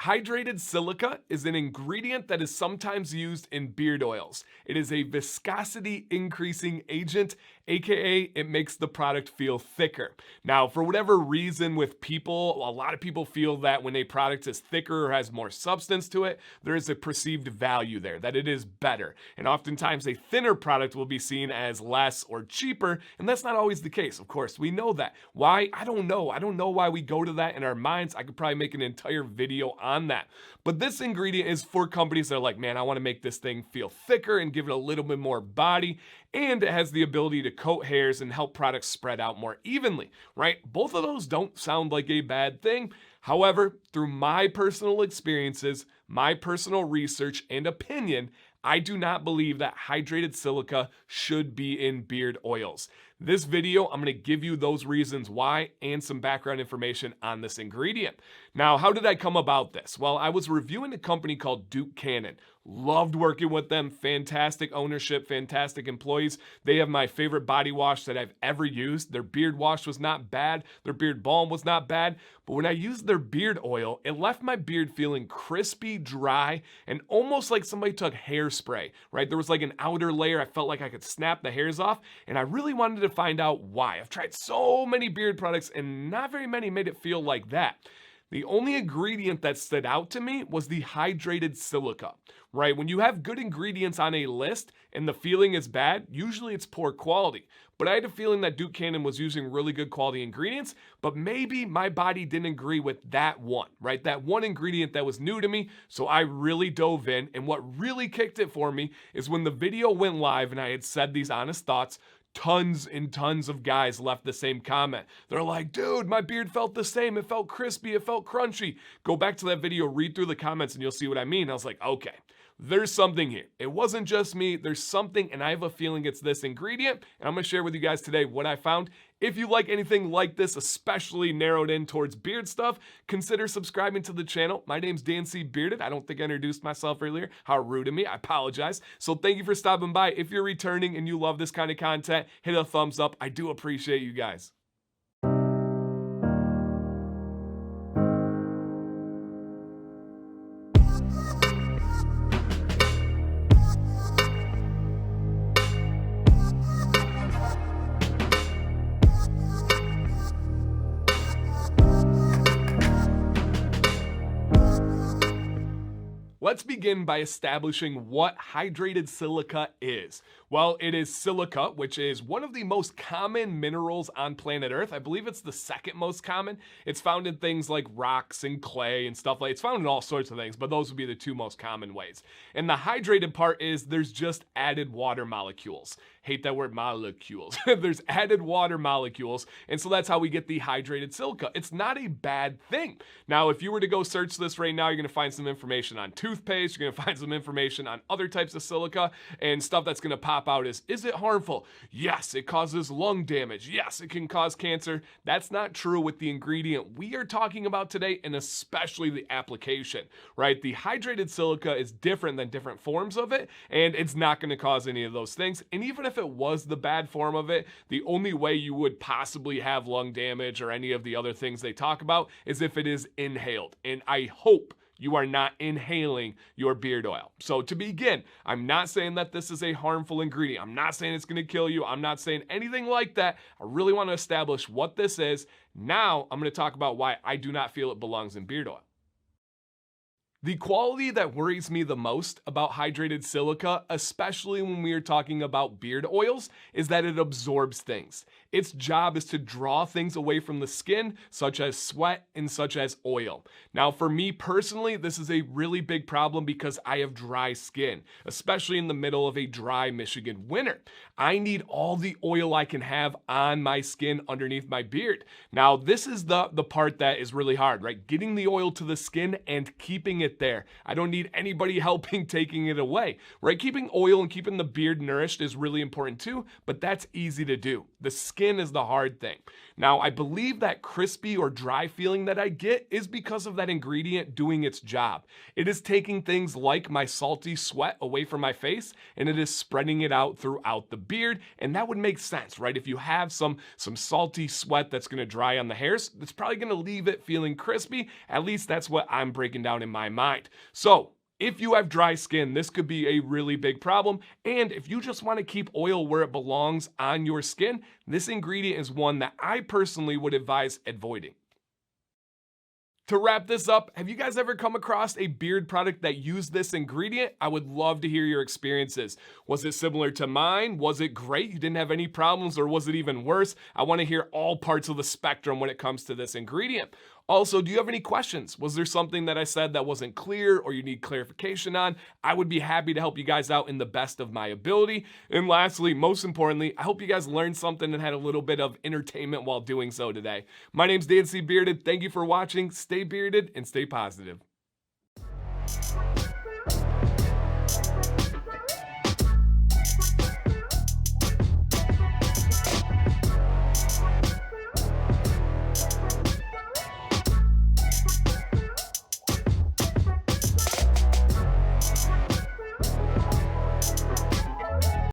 Hydrated silica is an ingredient that is sometimes used in beard oils. It is a viscosity increasing agent, aka it makes the product feel thicker. Now, for whatever reason with people, a lot of people feel that when a product is thicker or has more substance to it, there is a perceived value there, that it is better. And oftentimes a thinner product will be seen as less or cheaper, and that's not always the case. Of course, we know that. Why? I don't know. I don't know why we go to that in our minds. I could probably make an entire video on that. But this ingredient is for companies that are like, man, I want to make this thing feel thicker and give it a little bit more body. And it has the ability to coat hairs and help products spread out more evenly, right? Both of those don't sound like a bad thing. However, through my personal experiences, my personal research and opinion, I do not believe that hydrated silica should be in beard oils. This video, I'm going to give you those reasons why and some background information on this ingredient. Now, how did I come about this? Well, I was reviewing a company called Duke Cannon. Loved working with them. Fantastic ownership, fantastic employees. They have my favorite body wash that I've ever used. Their beard wash was not bad. Their beard balm was not bad. But when I used their beard oil, it left my beard feeling crispy, dry, and almost like somebody took hairspray, right? There was like an outer layer. I felt like I could snap the hairs off, and I really wanted to find out why. I've tried so many beard products, and not very many made it feel like that. The only ingredient that stood out to me was the hydrated silica, right? When you have good ingredients on a list and the feeling is bad, usually it's poor quality. But I had a feeling that Duke Cannon was using really good quality ingredients, but maybe my body didn't agree with that one, right? That one ingredient that was new to me, so I really dove in. And what really kicked it for me is when the video went live and I had said these honest thoughts, tons and tons of guys left the same comment. They're like, dude, my beard felt the same. It felt crispy. It felt crunchy. Go back to that video, read through the comments, and you'll see what I mean. I was like, okay, there's something here. It wasn't just me. There's something, and I have a feeling it's this ingredient, and I'm going to share with you guys today what I found. If you like anything like this, especially narrowed in towards beard stuff, consider subscribing to the channel. My name's Dan C. Bearded. I don't think I introduced myself earlier. How rude of me. I apologize. So thank you for stopping by. If you're returning and you love this kind of content, hit a thumbs up. I do appreciate you guys. Let's begin by establishing what hydrated silica is. Well, it is silica, which is one of the most common minerals on planet Earth. I believe it's the second most common. It's found in things like rocks and clay and stuff like. It's found in all sorts of things, but those would be the two most common ways. And the hydrated part is there's just added water molecules. Hate that word, molecules. There's added water molecules, and so that's how we get the hydrated silica. It's not a bad thing. Now, if you were to go search this right now, you're going to find some information on toothpaste. You're going to find some information on other types of silica, and stuff that's going to pop out is it harmful? Yes, it causes lung damage. Yes, it can cause cancer. That's not true with the ingredient we are talking about today, and especially the application, right? The hydrated silica is different than different forms of it, and it's not going to cause any of those things. And even if it was the bad form of it, the only way you would possibly have lung damage or any of the other things they talk about is if it is inhaled. And I hope you are not inhaling your beard oil. So to begin, I'm not saying that this is a harmful ingredient. I'm not saying it's going to kill you. I'm not saying anything like that. I really want to establish what this is. Now I'm going to talk about why I do not feel it belongs in beard oil. The quality that worries me the most about hydrated silica, especially when we are talking about beard oils, is that it absorbs things. Its job is to draw things away from the skin, such as sweat and such as oil. Now, for me personally, this is a really big problem because I have dry skin, especially in the middle of a dry Michigan winter. I need all the oil I can have on my skin underneath my beard. Now, this is the part that is really hard, right? Getting the oil to the skin and keeping it it there. I don't need anybody helping taking it away, right? Keeping oil and keeping the beard nourished is really important too, but that's easy to do. The skin is the hard thing. Now, I believe that crispy or dry feeling that I get is because of that ingredient doing its job. It is taking things like my salty sweat away from my face, and it is spreading it out throughout the beard, and that would make sense, right? If you have some salty sweat that's gonna dry on the hairs, it's probably gonna leave it feeling crispy. At least that's what I'm breaking down in my mind. So, if you have dry skin, this could be a really big problem. And if you just want to keep oil where it belongs on your skin, this ingredient is one that I personally would advise avoiding. To wrap this up, have you guys ever come across a beard product that used this ingredient? I would love to hear your experiences. Was it similar to mine? Was it great? You didn't have any problems, or was it even worse? I want to hear all parts of the spectrum when it comes to this ingredient. Also, do you have any questions? Was there something that I said that wasn't clear or you need clarification on? I would be happy to help you guys out in the best of my ability. And lastly, most importantly, I hope you guys learned something and had a little bit of entertainment while doing so today. My name's Dan C. Bearded. Thank you for watching. Stay bearded and stay positive.